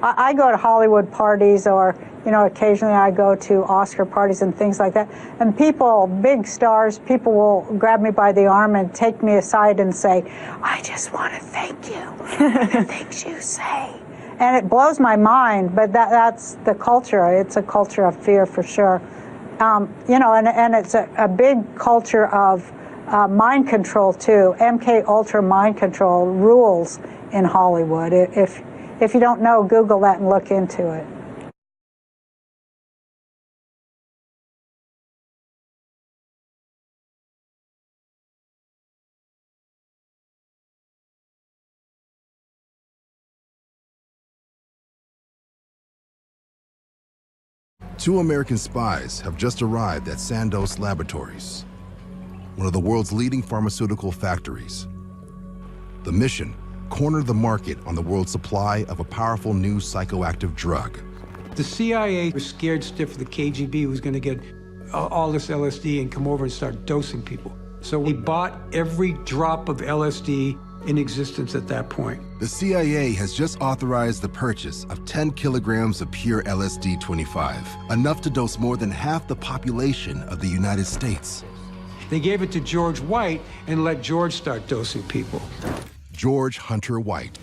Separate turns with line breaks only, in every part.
I go to Hollywood parties, or, you know, occasionally I go to Oscar parties and things like that. And people, big stars, people will grab me by the arm and take me aside and say, I just want to thank you for the things you say. And it blows my mind, but that's the culture. It's a culture of fear for sure. You know, and it's a big culture of mind control too. MK Ultra mind control rules in Hollywood. If you don't know, Google that and look into it.
Two American spies have just arrived at Sandoz Laboratories, one of the world's leading pharmaceutical factories. The mission: corner the market on the world's supply of a powerful new psychoactive drug.
The CIA was scared stiff the KGB was going to get all this LSD and come over and start dosing people. So we bought every drop of LSD in existence at that point.
The CIA has just authorized the purchase of 10 kilograms of pure LSD-25, enough to dose more than half the population of the United States.
They gave it to George White and let George start dosing people.
George Hunter White,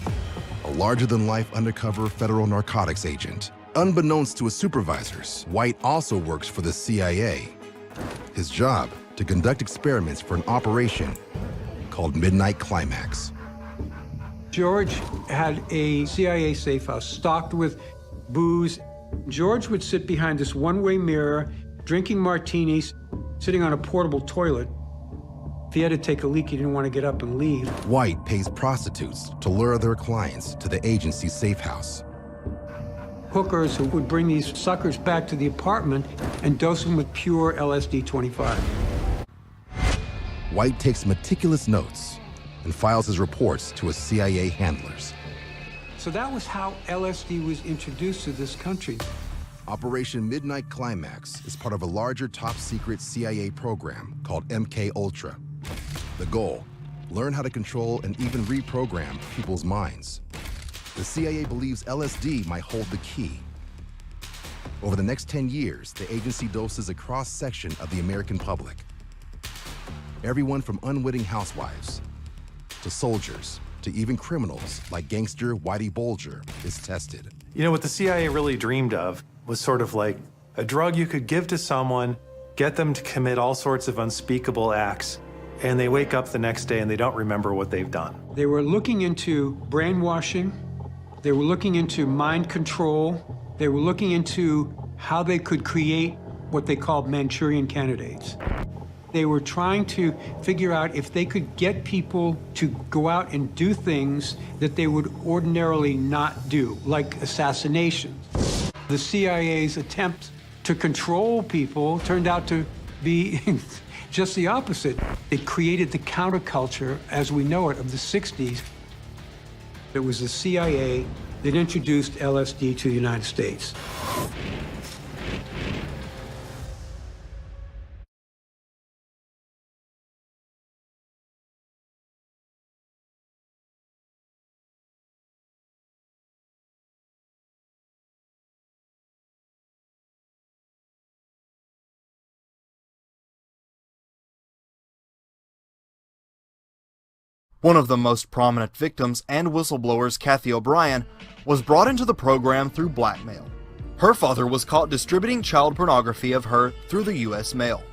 a larger-than-life undercover federal narcotics agent. Unbeknownst to his supervisors, White also works for the CIA. His job: to conduct experiments for an operation called Midnight Climax.
George had a CIA safe house stocked with booze. George would sit behind this one-way mirror, drinking martinis, sitting on a portable toilet. If he had to take a leak, he didn't want to get up and leave.
White pays prostitutes to lure their clients to the agency's safe house.
Hookers who would bring these suckers back to the apartment and dose them with pure LSD-25.
White takes meticulous notes and files his reports to his CIA handlers.
So that was how LSD was introduced to this country.
Operation Midnight Climax is part of a larger top-secret CIA program called MK Ultra. The goal: learn how to control and even reprogram people's minds. The CIA believes LSD might hold the key. Over the next 10 years, the agency doses a cross-section of the American public. Everyone from unwitting housewives to soldiers to even criminals like gangster Whitey Bulger is tested.
You know, what the CIA really dreamed of was sort of like a drug you could give to someone, get them to commit all sorts of unspeakable acts, and they wake up the next day and they don't remember what they've done.
They were looking into brainwashing. They were looking into mind control. They were looking into how they could create what they called Manchurian candidates. They were trying to figure out if they could get people to go out and do things that they would ordinarily not do, like assassination. The CIA's attempt to control people turned out to be just the opposite. It created the counterculture as we know it of the 60s. It was the CIA that introduced LSD to the United States.
One of the most prominent victims and whistleblowers, Kathy O'Brien, was brought into the program through blackmail. Her father was caught distributing child pornography of her through the U.S. mail.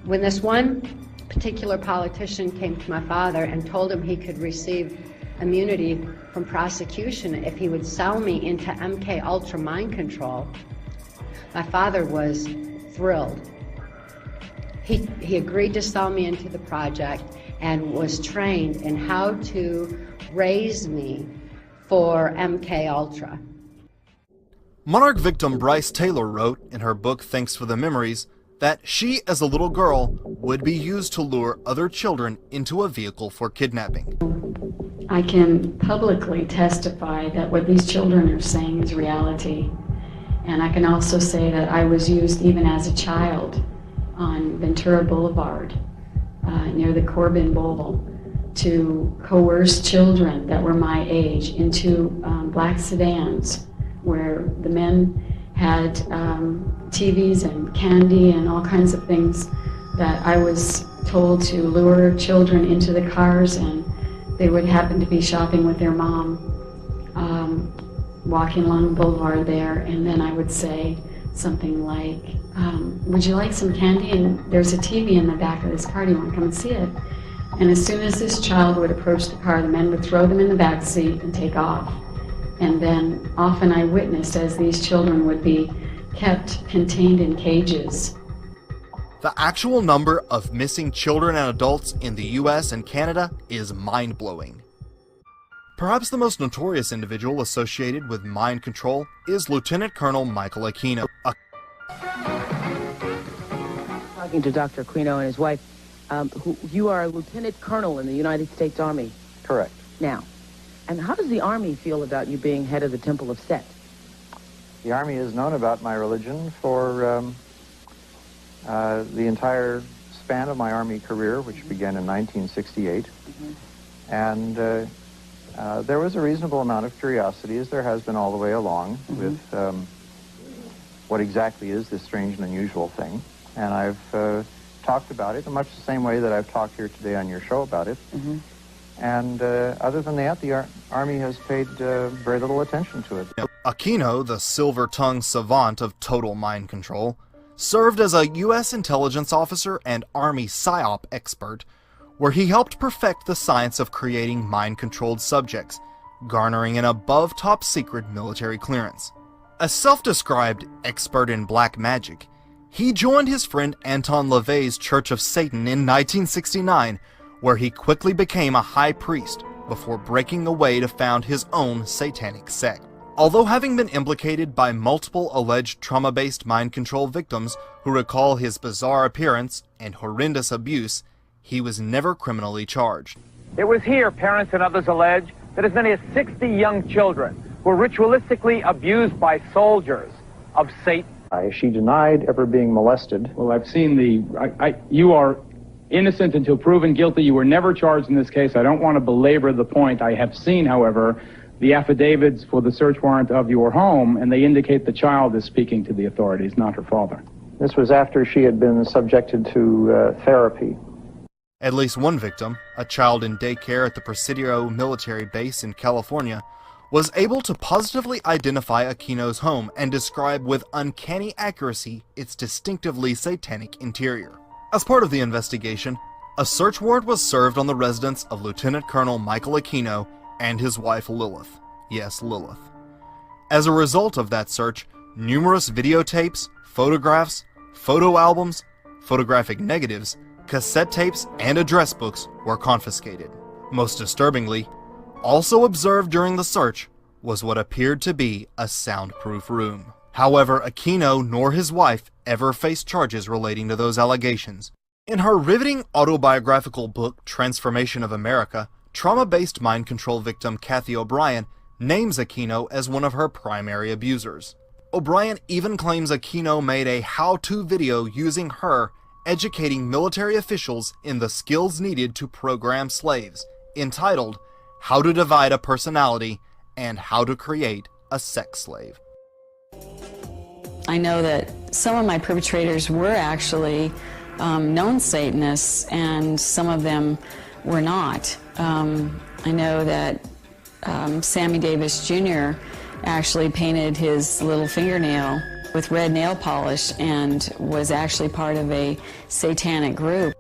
When this one particular politician came to my father and told him he could receive immunity from prosecution if he would sell me into MK Ultra mind control, my father was thrilled. He agreed to sell me into the project and was trained in how to raise me for MK Ultra.
Monarch victim Bryce Taylor wrote in her book Thanks for the Memories that she, as a little girl, would be used to lure other children into a vehicle for kidnapping.
I can publicly testify that what these children are saying is reality. And I can also say that I was used even as a child on Ventura Boulevard, near the Corbin Bowl, to coerce children that were my age into black sedans where the men had TVs and candy and all kinds of things that I was told to lure children into the cars, and they would happen to be shopping with their mom, walking along the boulevard there, and then I would say something like, would you like some candy? And there's a TV in the back of this car, do you want to come and see it? And as soon as this child would approach the car, the men would throw them in the back seat and take off. And then often I witnessed as these children would be kept contained in cages.
The actual number of missing children and adults in the US and Canada is mind-blowing. Perhaps the most notorious individual associated with mind control is Lieutenant Colonel Michael Aquino.
Talking to Dr. Aquino and his wife, you are a lieutenant colonel in the United States Army.
Correct.
Now, and how does the Army feel about you being head of the Temple of Set?
The Army has known about my religion for the entire span of my Army career, which began in 1968. And there was a reasonable amount of curiosity, as there has been all the way along, with what exactly is this strange and unusual thing. And I've talked about it in much the same way that I've talked here today on your show about it. And other than that, the Army has paid very little attention to it.
Aquino, the silver-tongued savant of total mind control, served as a U.S. intelligence officer and Army PSYOP expert, where he helped perfect the science of creating mind-controlled subjects, garnering an above top-secret military clearance. A self-described expert in black magic, he joined his friend Anton LaVey's Church of Satan in 1969, where he quickly became a high priest before breaking away to found his own satanic sect. Although having been implicated by multiple alleged trauma-based mind control victims who recall his bizarre appearance and horrendous abuse, he was never criminally charged.
It was here, parents and others allege, that as many as 60 young children were ritualistically abused by soldiers of Satan.
She denied ever being molested.
Well, I've seen you are innocent until proven guilty. You were never charged in this case. I don't want to belabor the point. I have seen, however, the affidavits for the search warrant of your home, and they indicate the child is speaking to the authorities, not her father.
This was after she had been subjected to therapy.
At least one victim, a child in daycare at the Presidio military base in California, was able to positively identify Aquino's home and describe with uncanny accuracy its distinctively satanic interior. As part of the investigation, a search warrant was served on the residence of Lieutenant Colonel Michael Aquino and his wife Lilith. Yes, Lilith. As a result of that search, numerous videotapes, photographs, photo albums, photographic negatives, cassette tapes, and address books were confiscated. Most disturbingly, also observed during the search was what appeared to be a soundproof room. However, Aquino nor his wife ever faced charges relating to those allegations. In her riveting autobiographical book, Transformation of America, trauma-based mind control victim Kathy O'Brien names Aquino as one of her primary abusers. O'Brien even claims Aquino made a how-to video using her educating military officials in the skills needed to program slaves, entitled How to Divide a Personality and How to Create a Sex Slave.
I know that some of my perpetrators were actually known Satanists, and some of them were not. I know that Sammy Davis Jr. actually painted his little fingernail with red nail polish and was actually part of a satanic group.